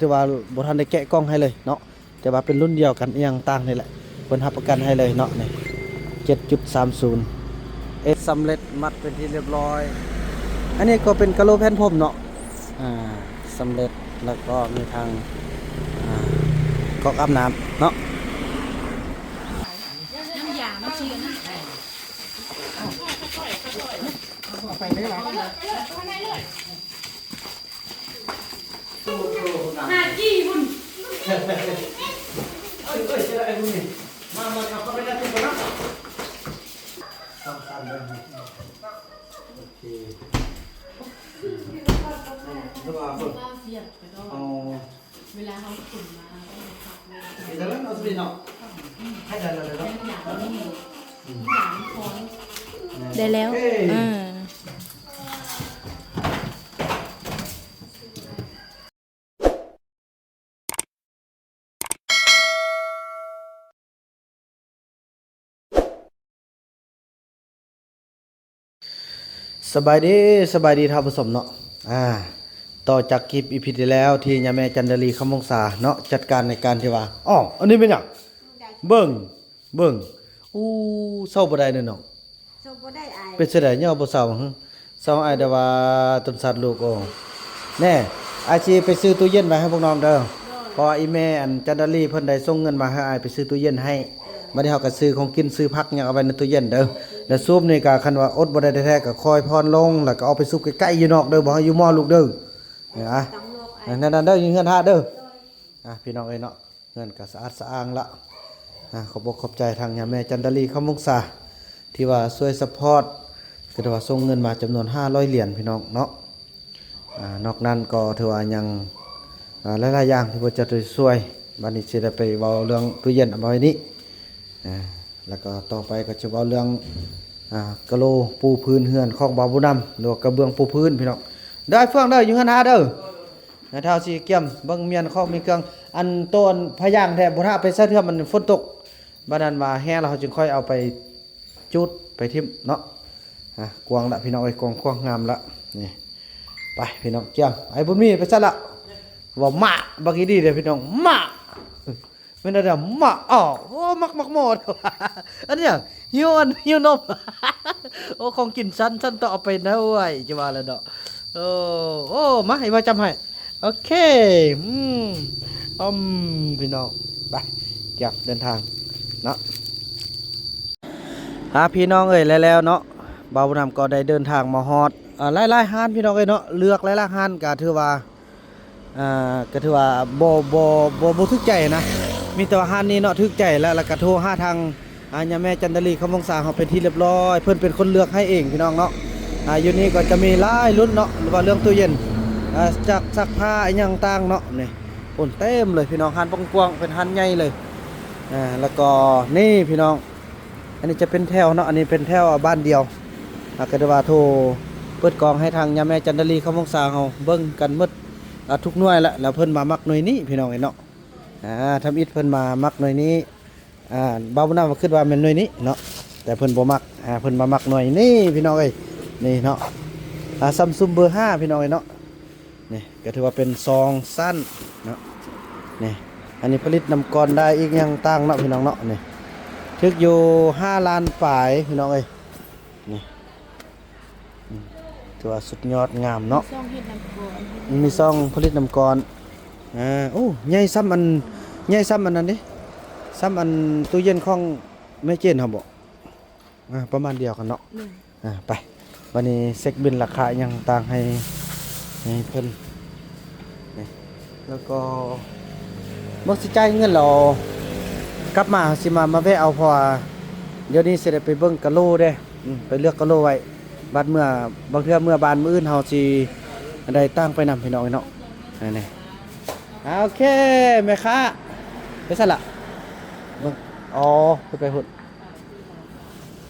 ถือว่าบ่ทันได้แกะกล้องให้เลยเนาะแต่ว่าเป็นรุ่นเดียวกันอีหยังต่างนี่แหละเพิ่นรับประกันให้เลยเนาะนี่ 7.30 สำเร็จมัดเป็นที่เรียบร้อยอันนี้ก็เป็นกะโหลแผ่นพรมเนาะสำเร็จแล้วก็มีทางก๊อกอาบน้ำเนาะหาจี้บุญเอ้ยเจอไอ้บุญนี่มาเอาเข้าไปได้ทุกคนนะสั้นๆเลยโอเคแล้วก็เอาเวลาเขาขุ่นมาเดี๋ยวแล้วเอาสิเนาะให้ได้เลยเนาะได้แล้วสบายดีท่านผู้ชมเนาะต่อจากคลิปอีพีที่แล้วที่ยาแม่จันดาลีคำวงศาเนาะจัดการในการที่ว่าอันนี้เป็นหยังเบิ่งอู้เศร้าบ่ได้เด้อเนาะเศร้าบ่ได้อายเป็นเสยดายบ่เศร้าเศร้าอายแต่ว่าต้นสัตว์ลูกแน่อาชีไปซื้อตู้เย็นมาให้พวกน้องเด้อเพราะอีแม่อันจันดาลีเพิ่นได้ส่งเงินมาให้อายไปซื้อตู้เย็นให้บัดนี้เฮาก็ซื้อของกินซื้อผักหยังเอาไว้ในตู้เย็นเด้อแล้วซุปนี่ก็คันว่าอดบ่ได้แท้ๆก็คอยพรลงแล้วก็เอาไปซุปใกล้ๆอยู่นอกเด้อบ่ให้อยู่หม้อลูกเด้อนั่นเด้ออยู่เฮือนหาเด้อพี่น้องเอ้ยเนาะเฮือนก็สะอาดสะอ้างละขอบอกขอบใจทางยาแม่จันดาลีคำวงศาที่ว่าช่วยซัพพอร์ตก็ถือว่าส่งเงินมาจำนวน500เหรียญพี่น้องเนาะนอกนั้นก็ถือว่ายังหลายๆอย่างที่เพิ่นจะช่วยบัดนี้สิได้ไปเว้าเรื่องตู้เย็นเอาไว้นี้แล้วก็ต่อไปก็จะเว้าเรื่องกะโหลปูพื้นเฮือนของบ่าวบุญนำหรือว่ากระเบื้องปูพื้นพี่น้องได้เฟื่องเด้ออยู่เฮือนหาเด้อเท่าสิเกี่ยมเบิ่งเมียนของมีเครื่องอันต้นพะย่างแท้บ่ถ้าไปใส่เทื่อมันฝนตกบัดนั้นว่าแห้แล้วเขาจึงค่อยเอาไปจุดไปทิ่มเนาะกวางละพี่น้องเอ้ยกวางงามละนี่ไปพี่น้องเกี่ยมไอ้บุญมีไปซะละว่ามาบักอีดีเด้อพี่น้องมาไม่ได้ดำมาโอ้มักหมดอันนี้หิวนมโอ้ของกินชั้นต่อเอาไปนะเว้ยจะว่าแล้วเนาะโอ้มาให้มาจำให้โอเคพี่น้องไปเก็บเดินทางเนาะพี่น้องเอ้ยแล้วเนาะบ่าวบุญนำก็ได้เดินทางมาฮอดหลายๆห้านพี่น้องเอ้ยเนาะเลือกหลายๆห้านก็ถือว่าบ่ทึกใจนะมีแต่ว่าห้านนี้เนาะทึกใจแล้วก็โทรหาทางยาแม่จันดาลีคำวงศาเฮาเป็นที่เรียบร้อยเพิ่นเป็นคนเลือกให้เองพี่น้องเนาะอยู่นี่ก็จะมีหลายรุ่นเนาะหรือว่าเรื่องตู้เย็นจากซักผ้าอีหยังต่างเนาะนี่คนเต็มเลยพี่น้องห้านกว้างๆเป็นห้านใหญ่เลยแล้วก็นี่พี่น้องอันนี้จะเป็นแถวเนาะอันนี้เป็นแถวบ้านเดียวก็ได้ว่าโทรเปิดกองให้ทางยาแม่จันดาลีคำวงศาเฮาเบิ่งกันหมดทุกหน่วยแล้วเพิ่นมามักหน่วยนี้พี่น้องเนาะทำอิฐเพิ่นมามักหน่วยนี้บ่าวบุญนำคิดว่าเป็นหน่วยนี้เนาะแต่เพิ่นบ่มักเพิ่นมามักหน่วยนี้พี่น้องเอ้ยนี่เนาะซัมซุงเบอร์5พี่น้องเอ้ยเนาะนี่ก็ถือว่าเป็นซองสั้นเนาะนี่อันนี้ผลิตน้ำกรได้อีกอย่างต่างเนาะพี่น้องเนาะนี่ถึกอยู่5ล้านปลายพี่น้องเอ้ยนี่ถือว่าสุดยอดงามเนาะมีซองผลิตน้ำกรโอ้ใหญ่ซ้ำอันนั้นดิซ้ำอันตู้เย็นของแม่เจนเขาบอกประมาณเดียวกันเนาะไปวันนี้เซ็กบินราคายังต่างให้เพิ่นแล้วก็บ่สิจ่ายเงินเรากลับมาสิมาแวะเอาเพราะว่าเดี๋ยวนี้สิได้ไปเบิ่งกะโหลเด้ไปเลือกกะโหลไว้บัดเมื่อบางเทื่อเมื่อบานมื้ออื่นเฮาสิได้ตั้งไปนำพี่น้องเนาะนี่โอเคแม่ค้าไปซะละไปหุ่น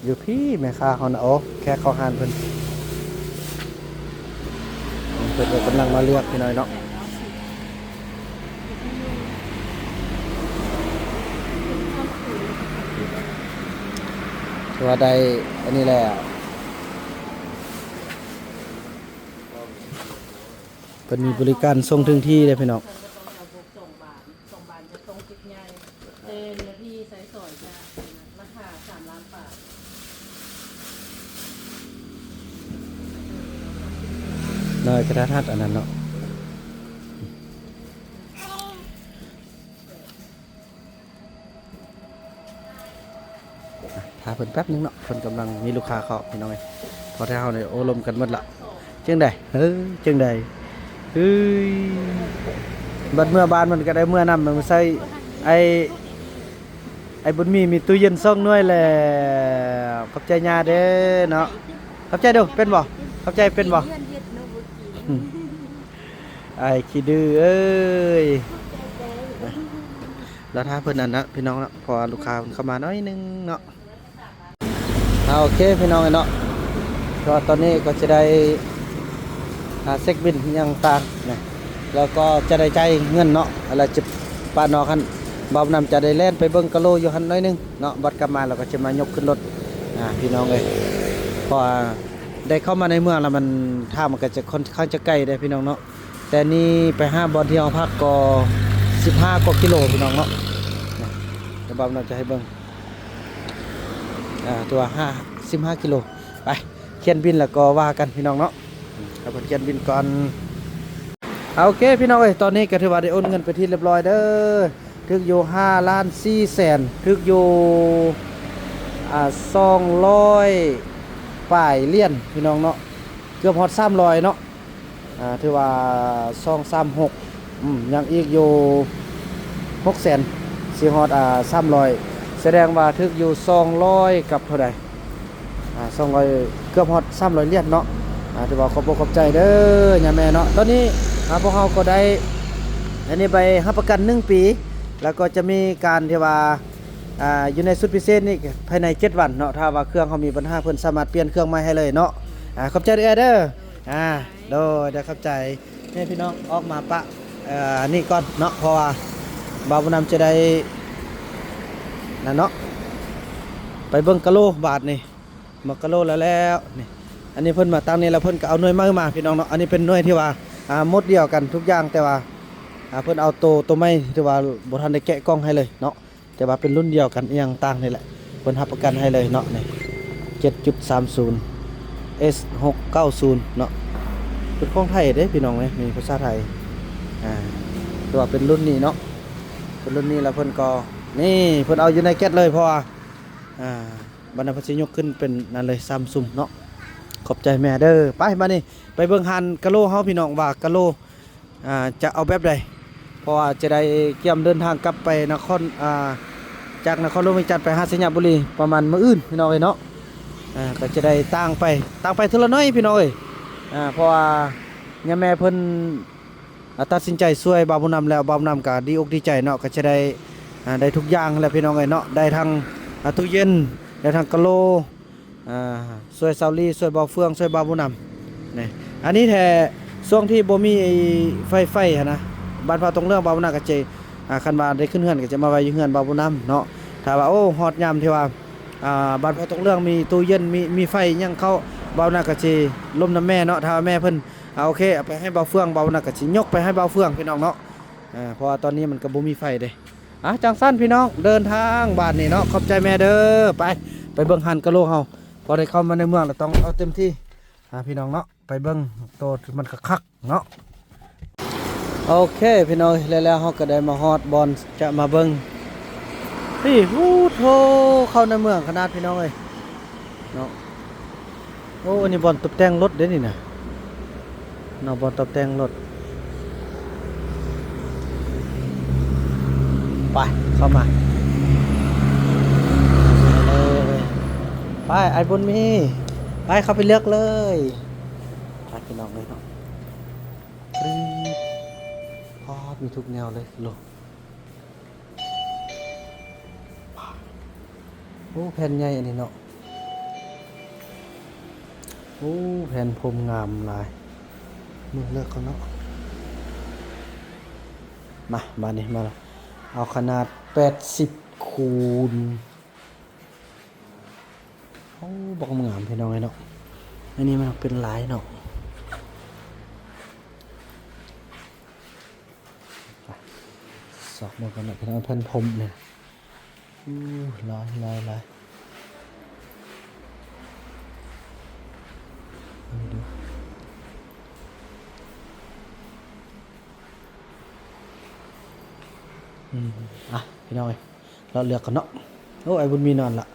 อยู่พี่แม่ค้าเขานะแค่เขาหานเพิ่นกำลังมาเลือกพี่น้อยเนาะถือว่าได้อันนี้แหละเพิ่นมีบริการส่งถึงที่เลยพี่น้อง น้อยกระทัดรัดอันนั้นเนาะถ้าเพิ่นแป๊บนึงเนาะเพิ่นกำลังมีลูกค้าเข้าพี่น้องเอ้ยพอถ้าเฮาได้โอ้ลมกันหมดละจังได๋จังได๋เฮ้ยบัดเมื่อบ้านมันก็ได้เมื่อนำมันใส่ไอ้บุญมีตู้เย็นซ่องหน่วยแล้วขอบใจญาเด้อเนาะขอบใจเด้อเป็นบ่ขอบใจเป็นบ่ไอ้ขี้ดื้อเอ้ยแล้วถ้าเพิ่นนั่นนะพี่น้องเนาะพอลูกค้าเพิ่นเข้ามาน้อยนึงเนาะโอเคพี่น้องเนาะก็ตอนนี้ก็จะได้เช็คบิลอย่างต่างนะแล้วก็จะได้จ่ายเงินเนาะอะไรจะปานอคันบ่าวนำจะได้แล่นไปเบิ่งกะโลอยู่หั่นน้อยนึงเนาะบัดกลับมาเราก็จะมายกขึ้นรถพี่น้องเอ้ยพอได้เข้ามาในเมืองแล้วมันท่ามันก็จะค่อนข้างจะใกล้ได้พี่น้องเนาะแต่นี่ไปห้าบอลที่ห้องพักก็15 กว่ากิโลพี่น้องเนาะเดี๋ยวบ่าวนำจะให้เบิ่งตัว15 กิโลไปเขียนบินแล้วก็ว่ากันพี่น้องเนาะเอาเขียนบินก่อนโอเคพี่น้องเอ้ยตอนนี้ก็ถือว่าได้โอนเงินไปที่เรียบร้อยเด้อถึกอยู่5,400,000ถึกอยู่200ป้ายเหรียญพี่น้องเนาะเกือบฮอด300เนาะถือว่า236ยังอีกอยู่600,000สิฮอด300แสดงว่าถึกอยู่200กับเท่าใด200เกือบฮอด300เหรียญเนาะถือว่าขอบอกขอบใจเด้อย่าแม่เนาะตอนนี้พวกเราก็ได้อันนี้ไปรับประกัน1 ปีแล้วก็จะมีการที่ว่าอยู่ในสุดพิเศษนี่ภายใน7 วันเนาะถ้าว่าเครื่องเขามีปัญหาเพิ่นสามารถเปลี่ยนเครื่องใหม่ให้เลยเนาะขอบใจเด้อโดยได้ขอบใจนี่พี่น้องออกมาปะนี่ก่อนเนาะเพราะว่าบ่าวบุญนำจะได้นั่นเนาะไปเบิ่งกะโลบาทนี่มากะโลแล้วนี่อันนี้เพิ่นมาตั้งนี่แล้วเพิ่นก็เอาหน่วยมาพี่น้องเนาะอันนี้เป็นหน่วยที่ว่าหมดเดียวกันทุกอย่างแต่ว่าเพิ่นเอาตัวไม้ที่ว่าบ่ทันได้แกะกล้องให้เลยเนาะแต่ว่าเป็นรุ่นเดียวกันอีหยังต่างนี่แหละเพิ่นรับประกันให้เลยเนาะนี่ 7.30 S690 เนาะเป็นของไทยเด้พี่น้องเอ้ยมีภาษาไทยแต่ว่าเป็นรุ่นนี้เนาะเป็นรุ่นนี้แล้วเพิ่นก็นี่เพิ่นเอาอยู่ในแก๊สเลยเพราะว่าบรรณาพัชยกขึ้นเป็นนั่นเลยSamsungเนาะขอบใจแม่เด้อไปมานี่ไปเบิ่งหันกะโลเฮาพี่น้องว่ากะโลจะเอาแบบใดเพราะว่าจะได้เกี่ยมเดินทางกลับไปนครจากนครหลวงเวียงจันทน์ไปหาสัญญาบุรีประมาณมื้ออื่นพี่น้องเอ้ยเนาะก็จะได้ต่างไปเท่าละน้อยพี่น้องเอ้ยเพราะว่าย่าแม่เพิ่นตัดสินใจช่วยบ่าวบุญนำแล้วบ่าวบุญนำก็ดีอกดีใจเนาะก็จะได้ทุกอย่างแหละพี่น้องเอ้ยเนาะได้ทั้งตู้เย็นได้ทั้งกะโลช่วยเซาลี่ช่วยบ่าวเฟืองช่วยบ่าวบุญนำนี่อันนี้แท้ช่วงที่บ่มีไฟหั่นนะบ้านพาตรงเรื่องบ่าวบุญนำก็จะคันว่าได้ขึ้นเฮือนก็จะมาไว้อยู่เฮือนบ่าวบุญนำเนาะถ้าว่าโอ้ฮอดยามที่ว่าบ้านพอตรงเรื่องมีตู้เย็นมีไฟยังเข้าเบาหนักกะจีลมน้ำแม่เนาะถ้าแม่เพิ่นโอเคเอาไปให้เบาเฟืองเบาหนักกะจียกไปให้เบาเฟืองพี่น้องเนาะเพราะว่าตอนนี้มันก็บ่มีไฟเด้จังสั้นพี่น้องเดินทางบ้านนี่เนาะขอบใจแม่เด้อไปเบิ่งหันกะโหลกเฮาพอได้เข้ามาในเมืองแล้วต้องเอาเต็มที่พี่น้องเนาะไปเบิ่งโตมันคักๆเนาะโอเคพี่น้องแล้วเฮาก็ได้มาฮอดบอลจะมาเบิ่งนี่ฮู้โธเข้าในเมืองขนาดพี่น้องเอ้ยเนาะโอ้อันนี้บอลตกแต่งรถเด้นี่นะเนาะบอลตกแต่งรถไปเข้ามาไปไอ้บุญมีไปเข้าไปเลือกเลยไปพี่น้องเลยเนาะมีทุกแนวเลยโลโอ้แผ่นใหญ่อันนี้เนาะโอ้แผ่นพรมงามลายมึงเลือกเขาเนาะมานี่มาเอาขนาด80 คูณโอ้บอกงามพี่น้องเนาะอันนี้มันเป็นลายเนาะสอบมากันหน่อยพี่น้องแผ่นพรมเนี่ยลายดู อ่ะพี่น้องเอ้ยเราเลือกกันเนาะโอ้ไอ้บุญมีนอนละ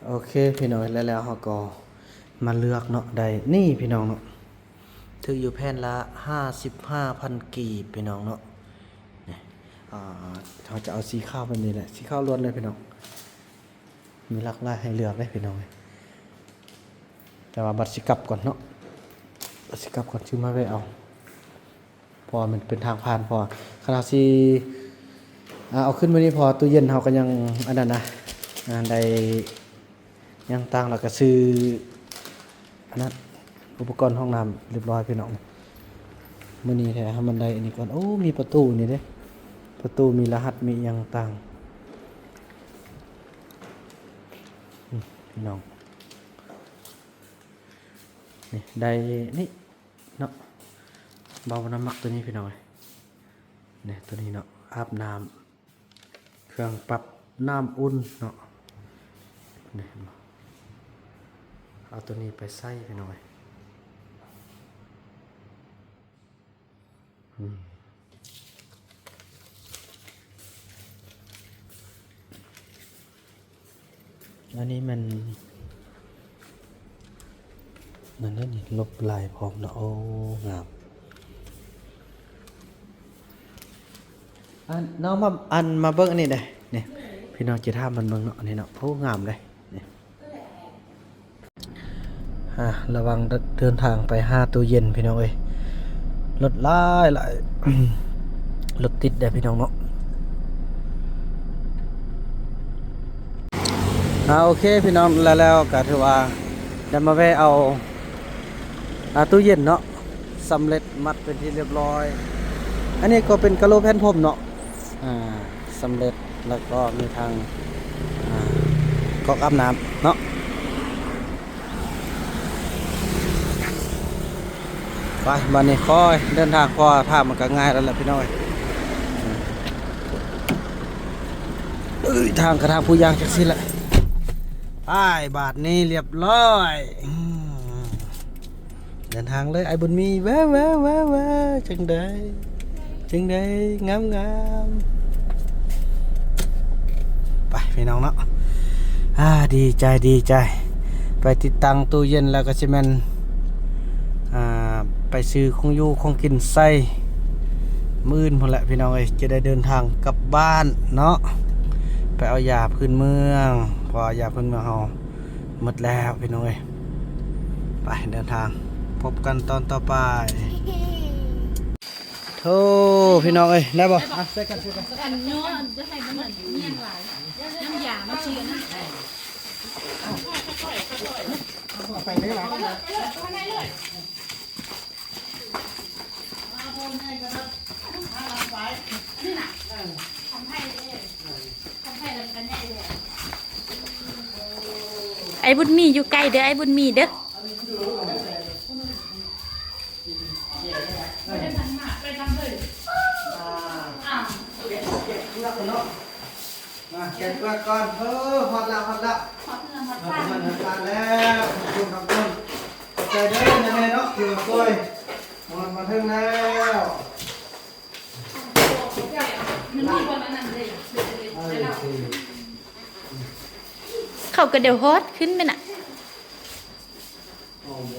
โอเคพี่น้องแล้วเขาก็มาเลือกเนาะได้นี่พี่น้องเนาะถืออยู่แผ่นละ55,000 กีบพี่น้องเนาะนี่เขาจะเอาสีข้าวแบบนี้แหละสีข้าวล้วนเลยพี่น้องมีหลากหลายให้เลือกเลยพี่น้องแต่ว่าบัตรสิกลับก่อนเนาะบัตรสิกลับก่อนชื่อมาไว้เอาพอมันเป็นทางผ่านพอขนาดที่เอาขึ้นมานี่พอตู้เย็นเขาก็ยังอันนั้นนะได้ยังตั้งแล้วก็ซื้ออันนั้นอุปกรณ์ห้องน้ำเรียบร้อยพี่น้องมื้อนี้แท้ให้มันได้อันนี้ก่อนโอ้มีประตูนี่เด้ประตูมีรหัสมียังตั้งพี่น้องนี่ได้นี่เนาะเบาน้ำมักตัวนี้พี่น้องเนี่ยตัวนี้เนาะอาบน้ำเครื่องปรับน้ำอุ่นเนาะนี่เอาตัวนี้ไปใส่พี่น้องอันนี้มันนั่นนี่ลบลายพร้อมเนาะโอ้งามน้องมาเบิ่งอันนี้ได้เนี่ยพี่น้องจะท่ามันเบิ่งเนาะอันนี้เนาะโอ้งามเลยเนี่ยระวังเดินทางไปหาตู้เย็นพี่น้องเอ้ยรถหลาย รถติดได้พี่น้องเนาะโอเคพี่น้องแล้วก็ถือว่าได้มาแวะเอาตู้เย็นเนาะสำเร็จมัดเป็นที่เรียบร้อยอันนี้ก็เป็นกะโหลแผ่นพรมเนาะสำเร็จแล้วก็มีทางก๊อกอาบน้ำเนาะไปวันนี้ค่อยเดินทางพอท่ามันก็ง่ายแล้วแหละพี่น้อยทางกระทางผู้ยางจักสิแหละไปบาทนี้เรียบร้อยเดินทางเลยไอ้บุญมีแวะจังได้งามไปพี่น้องเนาะดีใจไปติดตั้งตู้เย็นแล้วก็สิแม่นไปซื้อของอยู่ของกินใส่มื้อพุ่นแหละพี่น้องเอ้ยจะได้เดินทางกลับบ้านเนาะไปเอายาพื้นเมืองพอยาพื้นเมืองเฮาหมดแล้วพี่น้องเอ้ยไปเดินทางพบกันตอนต่อไปโธ่พี่น้องเอ้ยได้บ่ใส่กันอันเนาะจะให้มันเหมือนเมี่ยงหลายน้ำยามาชีกันนะไปเลยหรอไอ้บุญมีอยู่ใกล้เด้อไอ้บุญมีเด้อเก็บเปลือกก่อนฮอดแล้วมันแล้วขอบคุณใจเด้อแม่เนาะที่มาช่วยมาถึงแล้วเขาก็เดี๋ยวฮอตขึ้นไปน่ะโอ้โห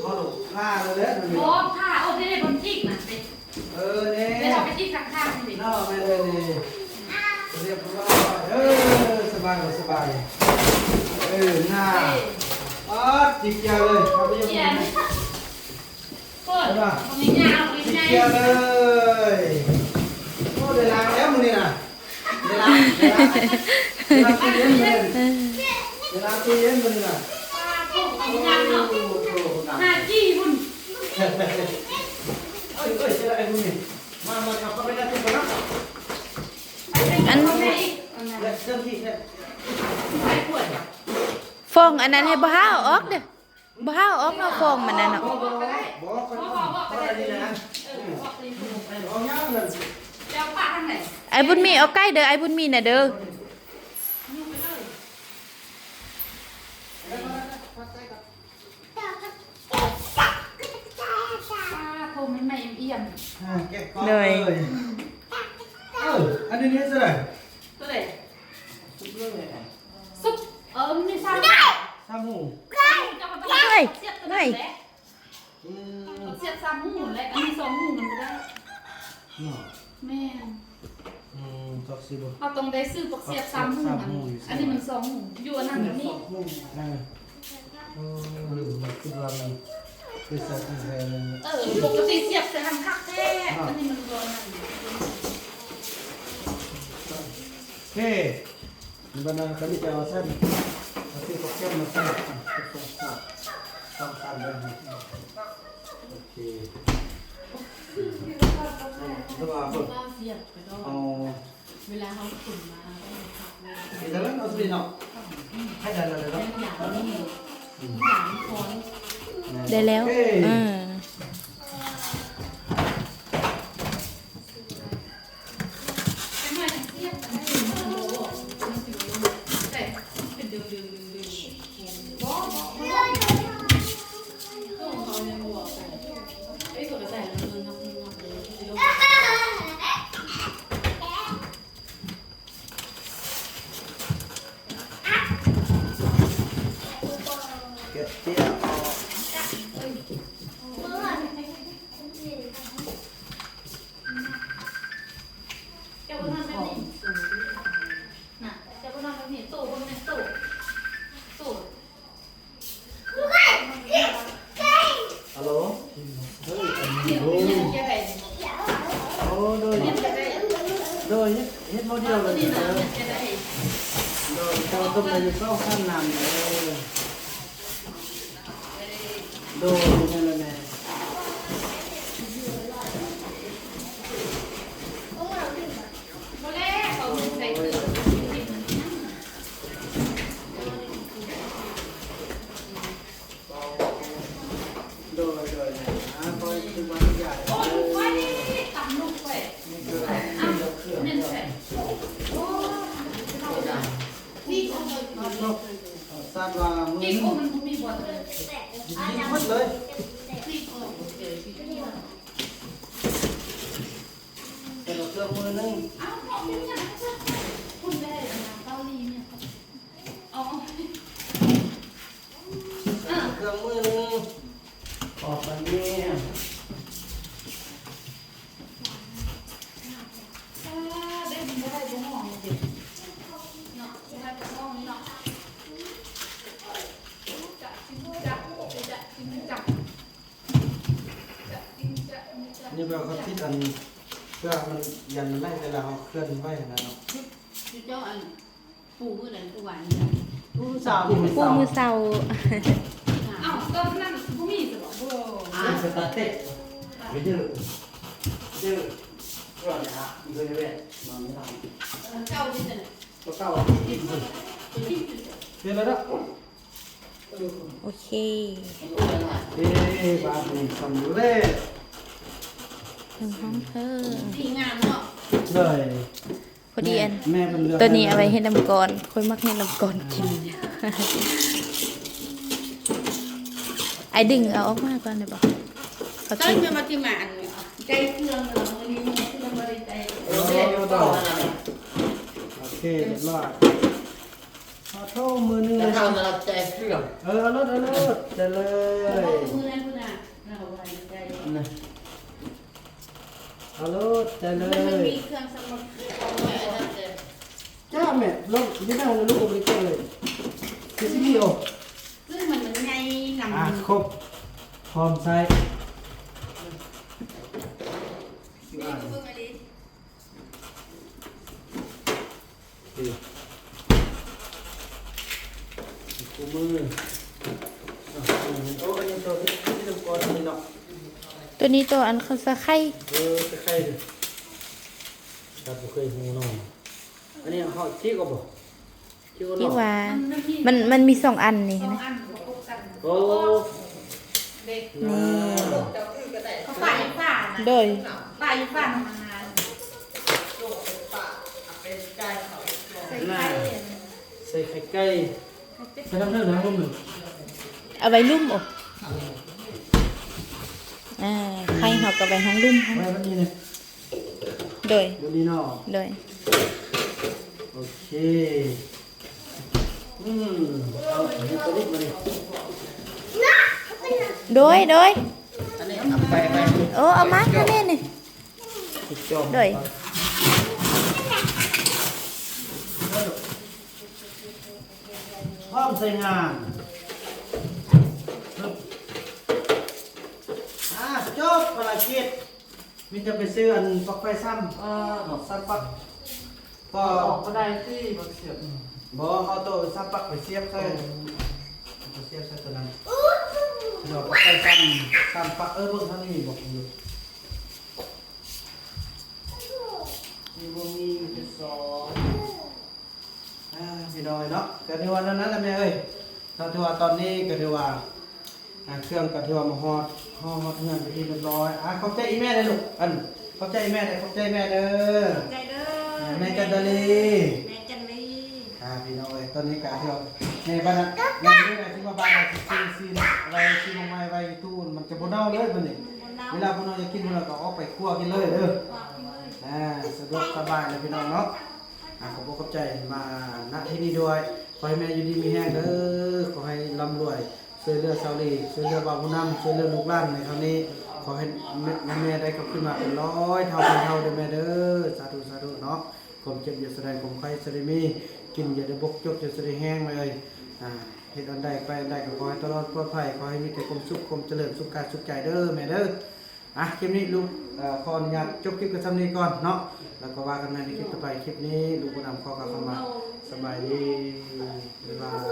พ่อหลบผ้าเลยเด้อมัน โอ้ผ้าโอ้ได้บนจิกน่ะเนี่ยได้ทำไปจิกข้างๆนี่เนาะไม่เลยนี่เรียบร้อยสบายหน้าจิกยาวเลยครับพี่ยมเปิดมันยาวมันยาวเลยโอ้ได้ล้างแล้วมึงนี่นะได้ล้างตู้เย็นมึงได้ล้างตู้เย็นมึงน่ะ5 จี้บุญเอ้ยจะได้มึงนี่มาขับเข้าไปได้ทุกคนนะอันฟองอันนั้นให้บ่ห้าวออกเด้อบ่ห้าวออกเนาะฟองมันนั่นเนาะไอ้บุญมีเอาใกล้เด้อไอ้บุญมีน่ะเด้อโทรไม่เอี่ยมเลย อันนี้เท่าไหร่ ตัวไหน ซุปเรื่องอะไร ซุปไม่ทราบ สามหู จะมาต้องเสียบตัวไหนเสียบ3หูและอันนี้2หูมันไม่ได้ เนาะ แม่ จักสิบ่ เอาตรงได้ซื้อตกเสียบ3หูอันนี้มัน2หูอยู่อันนั้นแบบนี้ หรือมันคือว่ามันคือสัตว์ที่แท้เลย ปกติเสียบจะทำคักแท้อันนี้มันโดนนั่น เฮ้มันบรรดาคณิตจะเอาเส้นเอาที่โปรแกรมมาใส่ต้องการเลยโอเคแล้วก็ฝึก เสียบไปดอก เอา เวลาเขาขุ่นมา เดี๋ยวแล้วเอาสิเนาะให้ได้เลยเนาะ อย่างนี้อย่างคอน ได้แล้วอ่า ไม่ไม่เสียบไม่ถึงมันโลแต่เป็นดึงบอกต้องเขาเนี่ยบอกไอ้ตัวแต่เลยนับเลย เก็บเตี้ยออก เจ้าก็ทำแบบนี้น่ะเจ้าก็ทำแบบนี้ตู้บนนี้ตู้ฮัลโหลเฮ้ยอัน เดี๋ นี้ ยว โอ้ เดี๋ยวแกไป โอ้โดยโดยเฮ็ดโมเดลเลย นี่นะ โดย จะได้ เจ้าต้องไปอยู่เข้าข้างนำเลยโดยนั่นแหละแม่ โมเล่เขาใส่เสื้อ โดยคอยคือวันใหญ่ โอ้ลูกไฟตับลูกไฟ นี่คือ อ้าวนี่แหละโอ้นี่เอาเลย ทราบว่ามือ อีก ยิ โอ้มันมีบอลเลย งหมดเลย นี่โอ้เดี๋ยวพี่ แต่เราเครื่องมือนึง อ้าวพ่อมีเนี่ยคุณได้นะเกาหลีเนี่ยอ๋อ เครื่องมือนึงออกแบบนี้ ได้ยินได้บ้องห้องเด็กเนาะได้บ้องห้องนี้เนาะจับจิ้มจับจิ้มจับจิ้มจับ นี่แบบเขาติดอันเพื่อมันยันไล่เวลาเขาเคลื่อนไหวนะเนาะ คือเจ้าอันปูเมื่อไหร่ปูหวาน ผู้สาวที่ ปูมือเศร้า อ้าวก็นั่นผู้มีสิบอกบ่ สตาร์เตะไม่ดื้อดื้อก่อนนะฮะมีคนเว้ยนอนไม่หลับ เจ้าที่ไหน ตัวเก่าที่เดี๋ยวแล้ว โอเค บาดีสำเร็จ หนึ่งห้องเพิ่ม ดีงามเนาะ เลย พอดีอัน แม่เป็นเรือ ตัวนี้เอาไว้ให้น้ำกรค่อยมักให้น้ำกรกิน ไอ้ดึงเอาออกมาก่อนได้ปะเขา ต้ กิ น น จะมาที่หมานใจเครื่องเราวันนี้เครื่องบริใจ โอเคเรียบร้อยขอโทษมือนึง จะทำสำหรับใจเครื่อง เอารถจะเลย มือนั้นคุณอ่ะเราบริใจ เอารถจะเล มัน ย มีเครื่องสำหรับเอาไว้นั่นเลย จ้าแม่ลงไม่ได้เลยลูกอเมริกันเลยคือซิมิโอ ซึ่งมันไงหนัง ครบพร้อมใส่ นี่คือเพิ่งมาดี กูมือโอ้อันนี้ตัวที่ต้องกอดนี่เนาะ ตัวนี้ตัวอันเขาสะไข่ จะใครดิครับผมเคยหูน้องอันนี้เขาชี้ก็บอกชี้ก็ ที่ น้อง ว่ามันมี2อันนี่ สอง นะ อันประกบกัน โอ้ เด็ก นี่ เขาป่าอยู่ป่านะ โดย ป่าอยู่ป่ามานานใส่ไข่ ใส่ไข่ไก่ใส่น้ำเนื้อนะพวกมึง เอาไว้ลุ่มอกไข่เขาก็ไว้ห้องลุ่ม ไว้วันนี้เนี่ย โ โดย ดูนี่เนาะ โดย โอเคเอาอันนี้ตัวนี้มาดิ โดย อันนี้เอาไป โอ้เอามาให้แม่นี่ ติดจอม โดย พร้อมใส่งานจบภารกิจมีจะไปซื้ออันปลั๊กไฟซ้ำซ้ำปลั๊กก็ ออกก็ได้ที่บางเสียบ บ่เอาตัวซ้ำปลั๊กไปเสียบใส่ไปเสียบใส่ตัวนั้นเดี๋ยวปลั๊กไฟซ้ำปลั๊กเบิ่งทางนี้มีบอกอยู่มีบ่มีจะสองพี่น้อยเนาะก็ถือว่านั้นแหละแม่เอ้ยก็ถือว่าตอนนี้ก็ถือว่าเครื่องก็ถือว่ามาฮอดเงินไปที่เรียบร้อยขอบใจอีแม่เลยลูกขอบใจอีแม่เลยขอบใจแม่เด้อ ใจเด้อ แม่จันดาลี แม่จันลี พี่น้องเอ้ยตอนนี้ก็ถือว่าในบ้านงานนี้ที่มาบ้านซีอะไรที่ลงมาไว้ตู้มันจะบ่เน่าเลยบัดนี้เวลาพวกน้องจะกินพวกเราก็ออกไปคั่วกินเลยเด้อสะดวกสบายเลยพี่น้องเนาะขอบคุณขอบใจมาณที่นี่ด้วยขอให้แม่อยู่ดีมีแห้งเด้อขอให้ร่ำรวยช่วยเหลือชาวลีช่วยเหลือบาวผู้นำช่วยเหลือลูกหลานในครั้งนี้ขอให้แม่ได้กลับขึ้นมาเป็น100 เท่าพันเท่าเด้อแม่เด้อสาธุเนาะผมเจ็บอย่าแสดงผมไข้สริมีกินอย่าได้บกจกอย่าแสดงแห้งเลยเฮ็ดอันใดไปอันใดก็ขอให้ตลอดปลอดภัยขอให้มีแต่ความสุขความเจริญสุขกายสุขใจเด้อแม่เด้อคลิปนี้ลูกขออนุญาตจบคลิปกันซ้ำนี้ก่อนเนาะแล้วก็ว่ากันในคลิปต่อไปคลิปนี้ลูกผู้นำขอกล่าวคำว่าสบายดีบ๊ายบาย